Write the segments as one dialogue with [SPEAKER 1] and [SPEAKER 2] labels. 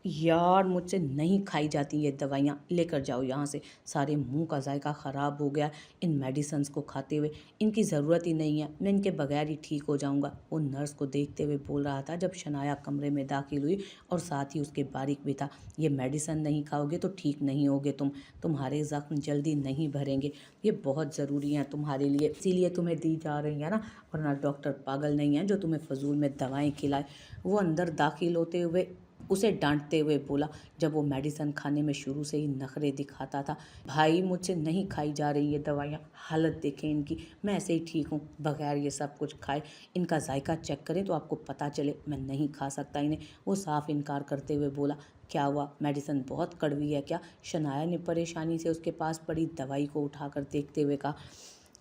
[SPEAKER 1] यार मुझसे नहीं खाई जाती ये दवाइयाँ, लेकर जाओ यहाँ से। सारे मुंह का जायका ख़राब हो गया इन मेडिसन्स को खाते हुए। इनकी ज़रूरत ही नहीं है, मैं इनके बगैर ही ठीक हो जाऊँगा। वो नर्स को देखते हुए बोल रहा था जब शनाया कमरे में दाखिल हुई और साथ ही उसके बारिक भी था। ये मेडिसन नहीं खाओगे तो ठीक नहीं होगे तुम्हारे ज़ख्म जल्दी नहीं भरेंगे। ये बहुत ज़रूरी है तुम्हारे लिए, इसीलिए तुम्हें दी जा रही है ना, वरना डॉक्टर पागल नहीं है जो तुम्हें फजूल में दवाएँ खिलाए। वो अंदर दाखिल होते हुए उसे डांटते हुए बोला, जब वो मेडिसन खाने में शुरू से ही नखरे दिखाता था। भाई मुझसे नहीं खाई जा रही ये दवाइयाँ, हालत देखें इनकी, मैं ऐसे ही ठीक हूँ बगैर ये सब कुछ खाए। इनका जायका चेक करें तो आपको पता चले, मैं नहीं खा सकता इन्हें। वो साफ इनकार करते हुए बोला। क्या हुआ, मेडिसन बहुत कड़वी है क्या? शनाया ने परेशानी से उसके पास पड़ी दवाई को उठाकर देखते हुए कहा।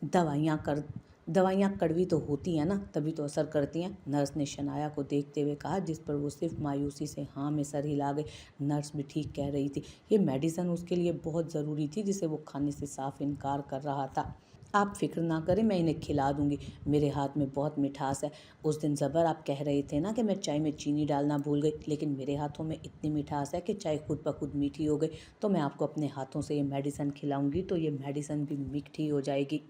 [SPEAKER 1] दवाइयाँ कर दवाइयाँ कड़वी तो होती हैं ना, तभी तो असर करती हैं, नर्स ने शनाया को देखते हुए कहा, जिस पर वो सिर्फ मायूसी से हाँ में सर हिला गई। नर्स भी ठीक कह रही थी, ये मेडिसिन उसके लिए बहुत ज़रूरी थी जिसे वो खाने से साफ इनकार कर रहा था। आप फिक्र ना करें, मैं इन्हें खिला दूंगी, मेरे हाथ में बहुत मिठास है। उस दिन ज़बर आप कह रहे थे ना कि मैं चाय में चीनी डालना भूल गई, लेकिन मेरे हाथों में इतनी मिठास है कि चाय खुद ब खुद मीठी हो गई। तो मैं आपको अपने हाथों से ये मेडिसिन खिलाऊंगी तो ये मेडिसिन भी मीठी हो जाएगी।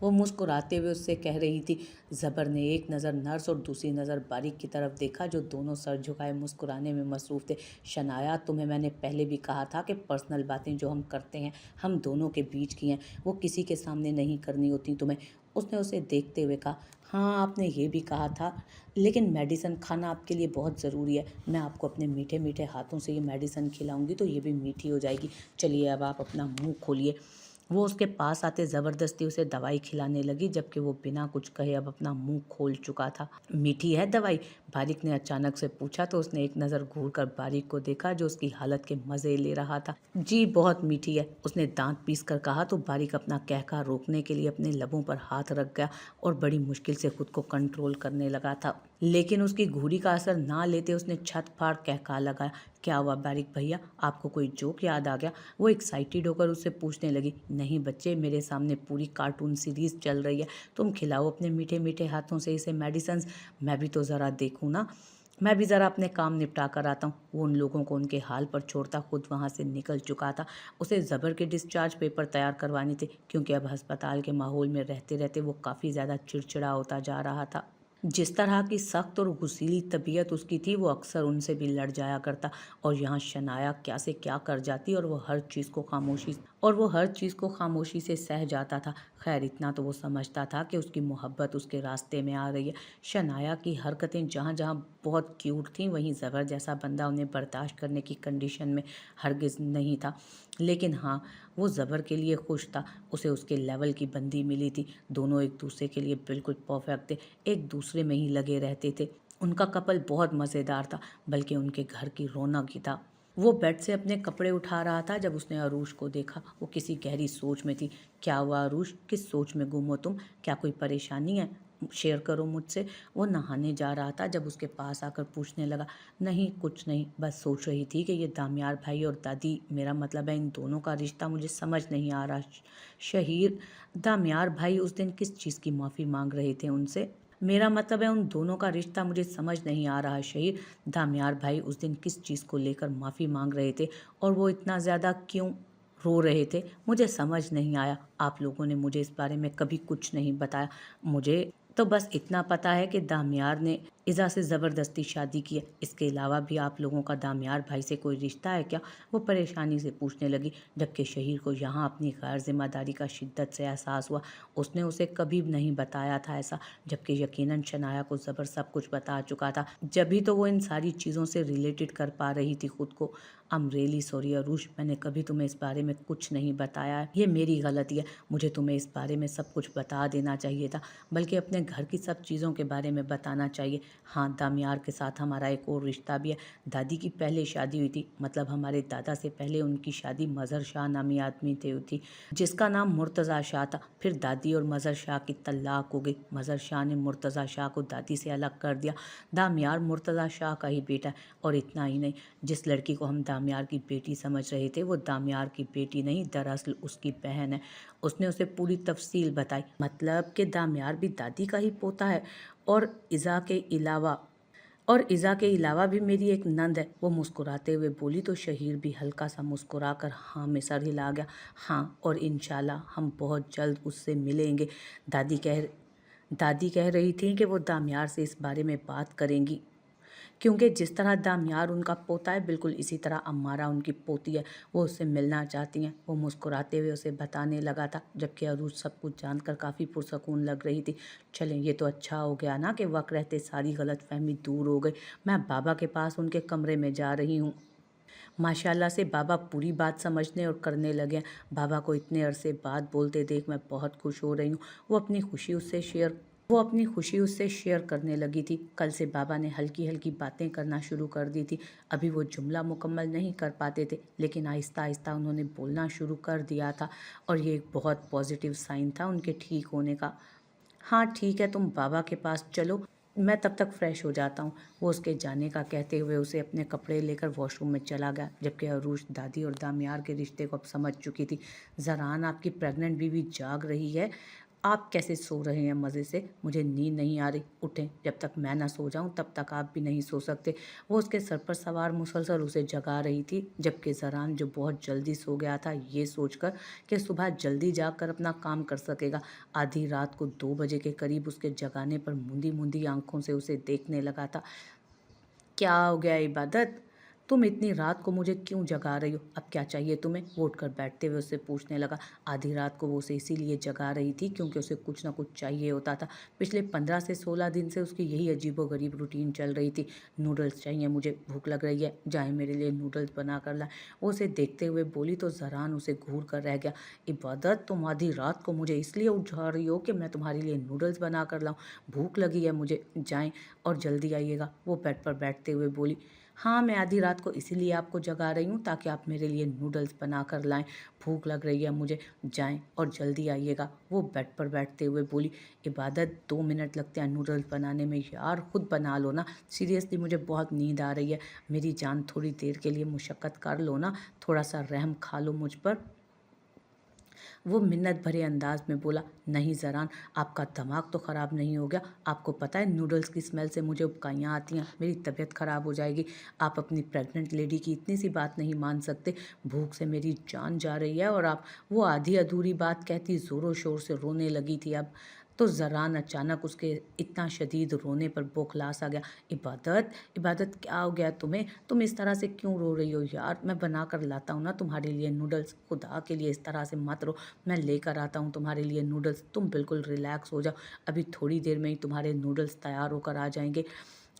[SPEAKER 1] वो मुस्कुराते हुए उससे कह रही थी। ज़बर ने एक नज़र नर्स और दूसरी नज़र बारिक की तरफ देखा, जो दोनों सर झुकाए मुस्कुराने में मसरूफ़ थे। शनाया, तुम्हें मैंने पहले भी कहा था कि पर्सनल बातें जो हम करते हैं हम दोनों के बीच की हैं, वो किसी के सामने नहीं करनी होती तुम्हें, उसने उसे देखते हुए कहा। हाँ आपने ये भी कहा था, लेकिन मेडिसिन खाना आपके लिए बहुत ज़रूरी है। मैं आपको अपने मीठे मीठे हाथों से ये मेडिसिन खिलाऊंगी तो ये भी मीठी हो जाएगी। चलिए अब आप अपना मुंह खोलिए। वो उसके पास आते ज़बरदस्ती उसे दवाई खिलाने लगी, जबकि वो बिना कुछ कहे अब अपना मुंह खोल चुका था। मीठी है दवाई? बारिक ने अचानक से पूछा तो उसने एक नज़र घूरकर बारिक को देखा, जो उसकी हालत के मज़े ले रहा था। जी बहुत मीठी है, उसने दांत पीस कर कहा तो बारिक अपना कहका रोकने के लिए अपने लबों पर हाथ रख गया और बड़ी मुश्किल से खुद को कंट्रोल करने लगा था, लेकिन उसकी घूरी का असर ना लेते उसने छत फाड़ कहका लगाया। क्या हुआ बारिक भैया, आपको कोई जोक याद आ गया? वो एक्साइटेड होकर उससे पूछने लगी। नहीं बच्चे, मेरे सामने पूरी कार्टून सीरीज चल रही है, तुम खिलाओ अपने मीठे मीठे हाथों से इसे मेडिसिन, मैं भी तो ज़रा देखूँ ना, मैं भी ज़रा अपने काम निपटा कर आता हूँ। वो उन लोगों को उनके हाल पर छोड़ता खुद वहाँ से निकल चुका था। उसे ज़बर के डिस्चार्ज पेपर तैयार करवाने थे, क्योंकि अब अस्पताल के माहौल में रहते रहते वो काफ़ी ज़्यादा चिड़चिड़ा होता जा रहा था। जिस तरह की सख्त और गुस्सीली तबीयत उसकी थी, वो अक्सर उनसे भी लड़ जाया करता, और यहाँ शनाया क्या से क्या कर जाती और वो हर चीज़ को खामोशी से सह जाता था। खैर इतना तो वो समझता था कि उसकी मोहब्बत उसके रास्ते में आ रही है। शनाया की हरकतें जहाँ जहाँ बहुत क्यूट थीं, वहीं ज़बर जैसा बंदा उन्हें बर्दाश्त करने की कंडीशन में हरगिज़ नहीं था। लेकिन हाँ, वो ज़बर के लिए खुश था, उसे उसके लेवल की बंदी मिली थी। दोनों एक दूसरे के लिए बिल्कुल परफेक्ट थे, एक दूसरे में ही लगे रहते थे। उनका कपल बहुत मज़ेदार था, बल्कि उनके घर की रौनक ही था। वो बेड से अपने कपड़े उठा रहा था जब उसने अरूष को देखा। वो किसी गहरी सोच में थी। क्या हुआ अरूष, किस सोच में गुम हो तुम? क्या कोई परेशानी है? शेयर करो मुझसे। वो नहाने जा रहा था जब उसके पास आकर पूछने लगा। नहीं कुछ नहीं, बस सोच रही थी कि ये दामियार भाई और दादी, मेरा मतलब है इन दोनों का रिश्ता मुझे समझ नहीं आ रहा। शहीर, दामियार भाई उस दिन किस चीज़ की माफ़ी मांग रहे थे उनसे? मेरा मतलब है उन दोनों का रिश्ता मुझे समझ नहीं आ रहा शहीर। दामियार भाई उस दिन किस चीज़ को लेकर माफ़ी मांग रहे थे, और वो इतना ज़्यादा क्यों रो रहे थे, मुझे समझ नहीं आया। आप लोगों ने मुझे इस बारे में कभी कुछ नहीं बताया। मुझे तो बस इतना पता है कि दामियार ने इज़ा से ज़बरदस्ती शादी की है। इसके अलावा भी आप लोगों का दामियार भाई से कोई रिश्ता है क्या? वो परेशानी से पूछने लगी, जबकि शहीर को यहाँ अपनी गैर जिम्मेदारी का शिद्दत से एहसास हुआ। उसने उसे कभी नहीं बताया था ऐसा, जबकि यकीनन शनाया को ज़बर सब कुछ बता चुका था। जब भी तो वो इन सारी चीज़ों से रिलेटेड कर पा रही थी खुद को। आई एम रियली सॉरी अरूष, मैंने कभी तुम्हें इस बारे में कुछ नहीं बताया है, ये मेरी गलती है। मुझे तुम्हें इस बारे में सब कुछ बता देना चाहिए था, बल्कि अपने घर की सब चीज़ों के बारे में बताना चाहिए। हाँ, दामियार के साथ हमारा एक और रिश्ता भी है। दादी की पहले शादी हुई थी, मतलब हमारे दादा से पहले उनकी शादी मज़हर शाह नामी आदमी से हुई थी, जिसका नाम मुर्तज़ा शाह था। फिर दादी और मज़हर शाह की तलाक हो गई। मज़हर शाह ने मुर्तज़ा शाह को दादी से अलग कर दिया। दामियार मुर्तज़ा शाह का ही बेटा है। और इतना ही नहीं, जिस लड़की को हम दामियार की बेटी समझ रहे थे, वो दामियार की बेटी नहीं, दरअसल उसकी बहन है। उसने उसे पूरी तफसील बताई। मतलब कि दामियार भी दादी का ही पोता है, और इज़ा के अलावा और इज़ा के अलावा भी मेरी एक नंद है, वो मुस्कुराते हुए बोली। तो शहीर भी हल्का सा मुस्कुरा कर हाँ में सर हिला गया। हाँ, और इंशाल्लाह हम बहुत जल्द उससे मिलेंगे। दादी कह दादी कह रही थी कि वो दामियार से इस बारे में बात करेंगी, क्योंकि जिस तरह दामियार उनका पोता है, बिल्कुल इसी तरह अम्मारा उनकी पोती है। वो उससे मिलना चाहती हैं। वो मुस्कुराते हुए उसे बताने लगा था, जबकि अरूज सब कुछ जानकर काफ़ी पुरसकून लग रही थी। चलें, ये तो अच्छा हो गया ना कि वक्त रहते सारी गलतफहमी दूर हो गई। मैं बाबा के पास उनके कमरे में जा रही हूँ। माशाल्लाह से बाबा पूरी बात समझने और करने लगे हैं। बाबा को इतने अरसे बाद बोलते देख मैं बहुत खुश हो रही हूँ। वो अपनी खुशी उससे शेयर करने लगी थी। कल से बाबा ने हल्की हल्की बातें करना शुरू कर दी थी। अभी वो जुमला मुकम्मल नहीं कर पाते थे, लेकिन आहिस्ता आहिस्ता उन्होंने बोलना शुरू कर दिया था, और ये एक बहुत पॉजिटिव साइन था उनके ठीक होने का। हाँ ठीक है, तुम बाबा के पास चलो, मैं तब तक फ्रेश हो जाता हूँ। वो उसके जाने का कहते हुए उसे अपने कपड़े लेकर वॉशरूम में चला गया, जबकि अरूज दादी और दामियार के रिश्ते को अब समझ चुकी थी। ज़रान, आपकी प्रेग्नेंट बीवी जाग रही है, आप कैसे सो रहे हैं मज़े से? मुझे नींद नहीं आ रही, उठें, जब तक मैं ना सो जाऊं तब तक आप भी नहीं सो सकते। वो उसके सर पर सवार मुसलसल उसे जगा रही थी, जबकि ज़रान, जो बहुत जल्दी सो गया था ये सोचकर कि सुबह जल्दी जाकर अपना काम कर सकेगा, आधी रात को 2 बजे के करीब उसके जगाने पर मुंदी मुंदी आंखों से उसे देखने लगा था। क्या हो गया इबादत? तुम इतनी रात को मुझे क्यों जगा रही हो? अब क्या चाहिए तुम्हें? वो उठकर बैठते हुए उससे पूछने लगा। आधी रात को वो उसे इसीलिए जगा रही थी क्योंकि उसे कुछ ना कुछ चाहिए होता था। पिछले 15 से 16 दिन से उसकी यही अजीबोगरीब रूटीन चल रही थी। नूडल्स चाहिए मुझे, भूख लग रही है, जाए मेरे लिए नूडल्स बना कर लाए। वो उसे देखते हुए बोली तो ज़रान उसे घूर कर रह गया। इबादत, तुम आधी रात को मुझे इसलिए उठा रही हो कि मैं तुम्हारे लिए नूडल्स बना कर लाऊं? भूख लगी है मुझे, जाएं और जल्दी आइएगा। वो बेड पर बैठते हुए बोली। हाँ, मैं आधी रात को इसीलिए आपको जगा रही हूँ ताकि आप मेरे लिए नूडल्स बना कर लाएं। भूख लग रही है मुझे, जाएं और जल्दी आइएगा। वो बेड पर बैठते हुए बोली। इबादत, 2 मिनट लगते हैं नूडल्स बनाने में यार, खुद बना लो ना। सीरियसली मुझे बहुत नींद आ रही है, मेरी जान, थोड़ी देर के लिए मुशक्क़त कर लो ना, थोड़ा सा रहम खा लो मुझ पर। वो मिन्नत भरे अंदाज में बोला। नहीं ज़रान, आपका दिमाग तो ख़राब नहीं हो गया? आपको पता है नूडल्स की स्मेल से मुझे उबकाइयाँ आती हैं, मेरी तबीयत ख़राब हो जाएगी। आप अपनी प्रेग्नेंट लेडी की इतनी सी बात नहीं मान सकते? भूख से मेरी जान जा रही है और आप? वो आधी अधूरी बात कहती ज़ोरों शोर से रोने लगी थी अब। तो ज़रान अचानक उसके इतना शदीद रोने पर बौखलास आ गया। इबादत, इबादत, क्या हो गया तुम्हें? तुम इस तरह से क्यों रो रही हो यार? मैं बना कर लाता हूँ ना तुम्हारे लिए नूडल्स, खुदा के लिए इस तरह से मत रो। मैं लेकर आता हूँ तुम्हारे लिए नूडल्स, तुम बिल्कुल रिलैक्स हो जाओ। अभी थोड़ी देर में ही तुम्हारे नूडल्स तैयार होकर आ जाएंगे।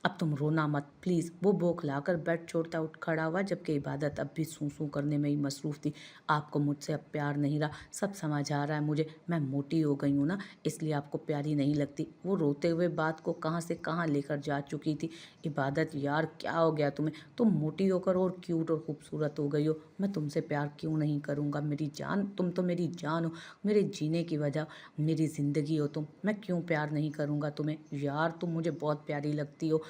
[SPEAKER 1] अब तुम रोना मत प्लीज़। वो बौखलाकर बेड छोड़ता उठ खड़ा हुआ, जबकि इबादत अब भी सूं सूं करने में ही मसरूफ़ थी। आपको मुझसे अब प्यार नहीं रहा, सब समझ आ रहा है मुझे। मैं मोटी हो गई हूँ ना, इसलिए आपको प्यारी नहीं लगती। वो रोते हुए बात को कहाँ से कहाँ लेकर जा चुकी थी। इबादत यार, क्या हो गया तुम्हें? तुम मोटी होकर और क्यूट और खूबसूरत हो गई हो, मैं तुमसे प्यार क्यों नहीं करूँगा मेरी जान? तुम तो मेरी जान हो, मेरे जीने की वजह, मेरी ज़िंदगी हो तुम। मैं क्यों प्यार नहीं करूँगा तुम्हें यार? तुम मुझे बहुत प्यारी लगती हो,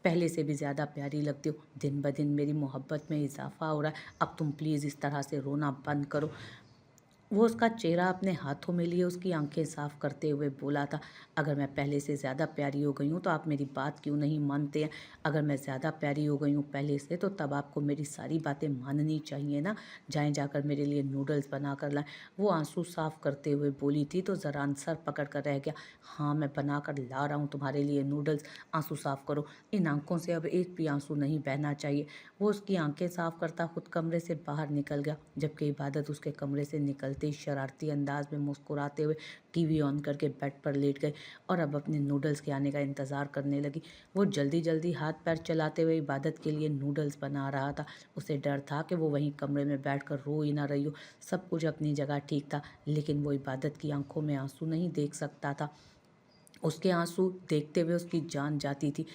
[SPEAKER 1] पहले से भी ज़्यादा प्यारी लगती हो। दिन ब दिन मेरी मोहब्बत में इजाफा हो रहा है। अब तुम प्लीज़ इस तरह से रोना बंद करो। वो उसका चेहरा अपने हाथों में लिए उसकी आंखें साफ करते हुए बोला था। अगर मैं पहले से ज़्यादा प्यारी हो गई हूँ तो आप मेरी बात क्यों नहीं मानते हैं? अगर मैं ज़्यादा प्यारी हो गई हूँ पहले से, तो तब आपको मेरी सारी बातें माननी चाहिए ना। जाएं, जाकर मेरे लिए नूडल्स बना कर लाएं। वो आंसू साफ करते हुए बोली थी तो ज़रा सर पकड़ कर रह गया। हाँ, मैं बना कर ला रहा हूँ तुम्हारे लिए नूडल्स, आंसू साफ करो। इन आंखों से अब एक भी आंसू नहीं बहना चाहिए। वो उसकी आंखें साफ करता खुद कमरे से बाहर निकल गया, जबकि इबादत उसके कमरे से निकलते ही शरारती अंदाज में मुस्कुराते हुए टीवी ऑन करके बेड पर लेट गई और अब अपने नूडल्स के आने का इंतज़ार करने लगी। वो जल्दी जल्दी हाथ पैर चलाते हुए इबादत के लिए नूडल्स बना रहा था। उसे डर था कि वो वहीं कमरे में बैठकर रो ही ना रही हो। सब कुछ अपनी जगह ठीक था, लेकिन वो इबादत की आंखों में आंसू नहीं देख सकता था। उसके आंसू देखते हुए उसकी जान जाती थी,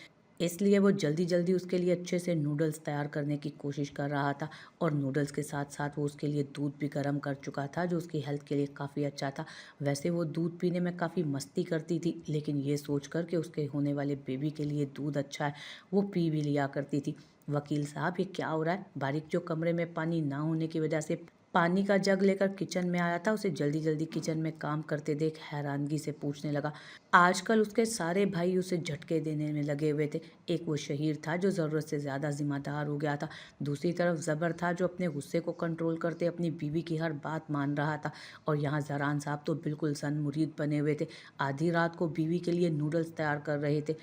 [SPEAKER 1] इसलिए वो जल्दी जल्दी उसके लिए अच्छे से नूडल्स तैयार करने की कोशिश कर रहा था। और नूडल्स के साथ साथ वो उसके लिए दूध भी गर्म कर चुका था, जो उसकी हेल्थ के लिए काफ़ी अच्छा था। वैसे वो दूध पीने में काफ़ी मस्ती करती थी, लेकिन ये सोचकर कि उसके होने वाले बेबी के लिए दूध अच्छा है, वो पी भी लिया करती थी। वकील साहब, ये क्या हो रहा है? बारिक जो कमरे में पानी ना होने की वजह से पानी का जग लेकर किचन में आया था। उसे जल्दी जल्दी किचन में काम करते देख हैरानगी से पूछने लगा। आजकल उसके सारे भाई उसे झटके देने में लगे हुए थे। एक वो शहीर था जो ज़रूरत से ज़्यादा जिम्मेदार हो गया था। दूसरी तरफ ज़बर था जो अपने गुस्से को कंट्रोल करते अपनी बीवी की हर बात मान रहा था। और यहाँ ज़रान साहब तो बिल्कुल सन मुरीद बने हुए थे। आधी रात को बीवी के लिए नूडल्स तैयार कर रहे थे।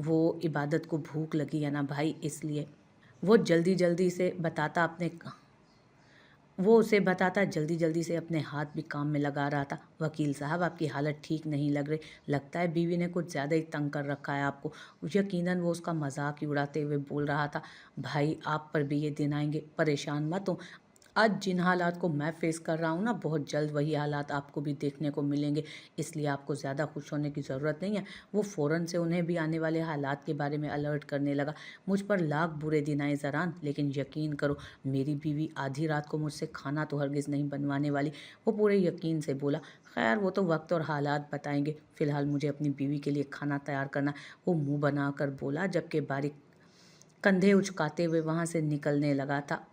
[SPEAKER 1] वो इबादत को भूख लगी है ना भाई, इसलिए वो जल्दी जल्दी से बताता अपने वो उसे बताता जल्दी जल्दी से अपने हाथ भी काम में लगा रहा था। वकील साहब, आपकी हालत ठीक नहीं लग रही। लगता है बीवी ने कुछ ज़्यादा ही तंग कर रखा है आपको। यकीनन वो उसका मजाक ही उड़ाते हुए बोल रहा था। भाई, आप पर भी ये दिन आएंगे, परेशान मत हो। आज जिन हालात को मैं फेस कर रहा हूँ ना, बहुत जल्द वही हालात आपको भी देखने को मिलेंगे। इसलिए आपको ज़्यादा खुश होने की ज़रूरत नहीं है। वो फ़ौरन से उन्हें भी आने वाले हालात के बारे में अलर्ट करने लगा। मुझ पर लाख बुरे दिन आए ज़रान, लेकिन यकीन करो, मेरी बीवी आधी रात को मुझसे खाना तो हरगिज़ नहीं बनवाने वाली। वो पूरे यकीन से बोला। खैर, वो तो वक्त और हालात बताएंगे। फ़िलहाल मुझे अपनी बीवी के लिए खाना तैयार करना। वो मुँह बनाकर बोला, जबकि बारीक कंधे उचकाते हुए वहाँ से निकलने लगा था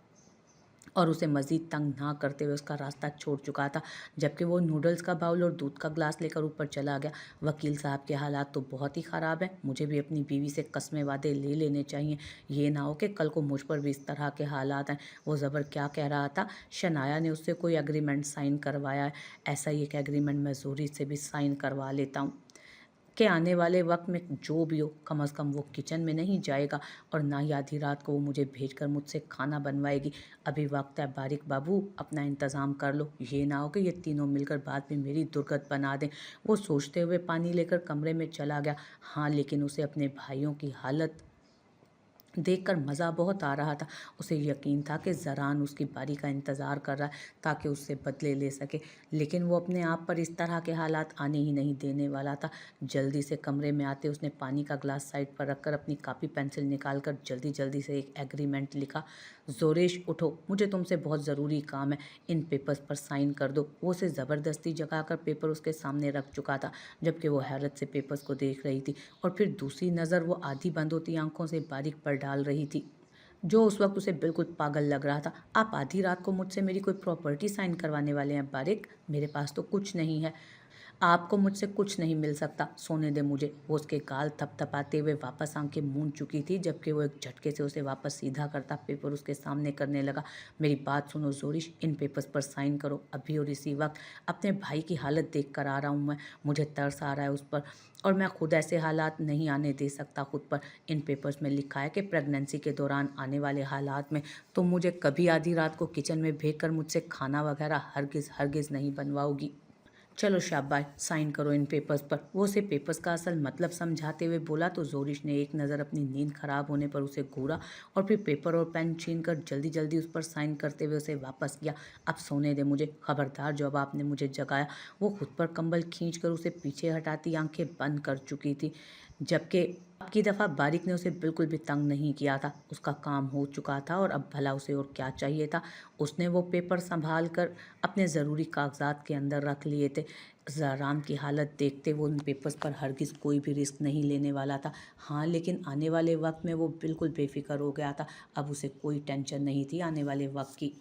[SPEAKER 1] और उसे मज़ीद तंग ना करते हुए उसका रास्ता छोड़ चुका था। जबकि वो नूडल्स का बाउल और दूध का ग्लास लेकर ऊपर चला गया। वकील साहब के हालात तो बहुत ही ख़राब हैं। मुझे भी अपनी बीवी से कस्में वादे ले लेने चाहिए। ये ना हो कि कल को मुझ पर भी इस तरह के हालात हैं। वो ज़बर क्या कह रहा था, शनाया ने उससे कोई एग्रीमेंट साइन करवाया है। ऐसा ही एक एग्रीमेंट मैं जोरी से भी साइन करवा लेता हूँ कि आने वाले वक्त में जो भी हो, कम अज़ कम वो किचन में नहीं जाएगा और ना ही आधी रात को वो मुझे भेजकर मुझसे खाना बनवाएगी। अभी वक्त है बारिक बाबू, अपना इंतज़ाम कर लो। ये ना हो कि ये तीनों मिलकर बाद में मेरी दुर्गत बना दें। वो सोचते हुए पानी लेकर कमरे में चला गया। हाँ, लेकिन उसे अपने भाइयों की हालत देखकर मज़ा बहुत आ रहा था। उसे यकीन था कि ज़रान उसकी बारी का इंतज़ार कर रहा है ताकि उससे बदले ले सके, लेकिन वो अपने आप पर इस तरह के हालात आने ही नहीं देने वाला था। जल्दी से कमरे में आते उसने पानी का ग्लास साइड पर रखकर अपनी कापी पेंसिल निकालकर जल्दी जल्दी से एक एग्रीमेंट लिखा। ज़ोरेश, उठो, मुझे तुमसे बहुत ज़रूरी काम है। इन पेपर्स पर साइन कर दो। वो उसे ज़बरदस्ती जगाकर पेपर उसके सामने रख चुका था, जबकि वो हैरत से पेपर्स को देख रही थी और फिर दूसरी नज़र वो आधी बंद होती आंखों से बारीक पर डाल रही थी, जो उस वक्त उसे बिल्कुल पागल लग रहा था। आप आधी रात को मुझसे मेरी कोई प्रॉपर्टी साइन करवाने वाले हैं बारिक? मेरे पास तो कुछ नहीं है। आपको मुझसे कुछ नहीं मिल सकता, सोने दे मुझे। वो उसके गाल थपथपाते हुए वापस आंखें मूंद चुकी थी, जबकि वो एक झटके से उसे वापस सीधा करता पेपर उसके सामने करने लगा। मेरी बात सुनो जोरिश, इन पेपर्स पर साइन करो अभी और इसी वक्त। अपने भाई की हालत देख कर आ रहा हूँ मैं, मुझे तरस आ रहा है उस पर, और मैं खुद ऐसे हालात नहीं आने दे सकता खुद पर। इन पेपर्स में लिखा है कि प्रेगनेंसी के दौरान आने वाले हालात में तुम मुझे कभी आधी रात को किचन में भेजकर मुझसे खाना वगैरह हरगिज़ हरगिज़ नहीं बनवाओगी। चलो शाबाश, साइन करो इन पेपर्स पर। वो उसे पेपर्स का असल मतलब समझाते हुए बोला तो जोरिश ने एक नज़र अपनी नींद खराब होने पर उसे घूरा और फिर पेपर और पेन छीन कर जल्दी जल्दी उस पर साइन करते हुए उसे वापस किया। अब सोने दे मुझे, खबरदार जो अब आपने मुझे जगाया। वो खुद पर कंबल खींचकर उसे पीछे हटाती आंखें बंद कर चुकी थी, जबकि अब की दफ़ा बारिक ने उसे बिल्कुल भी तंग नहीं किया था। उसका काम हो चुका था और अब भला उसे और क्या चाहिए था। उसने वो पेपर संभाल कर अपने ज़रूरी कागजात के अंदर रख लिए थे। ज़ारान की हालत देखते वो उन पेपर्स पर हरगिज़ कोई भी रिस्क नहीं लेने वाला था। हाँ, लेकिन आने वाले वक्त में वो बिल्कुल बेफिक्र हो गया था। अब उसे कोई टेंशन नहीं थी आने वाले वक्त की।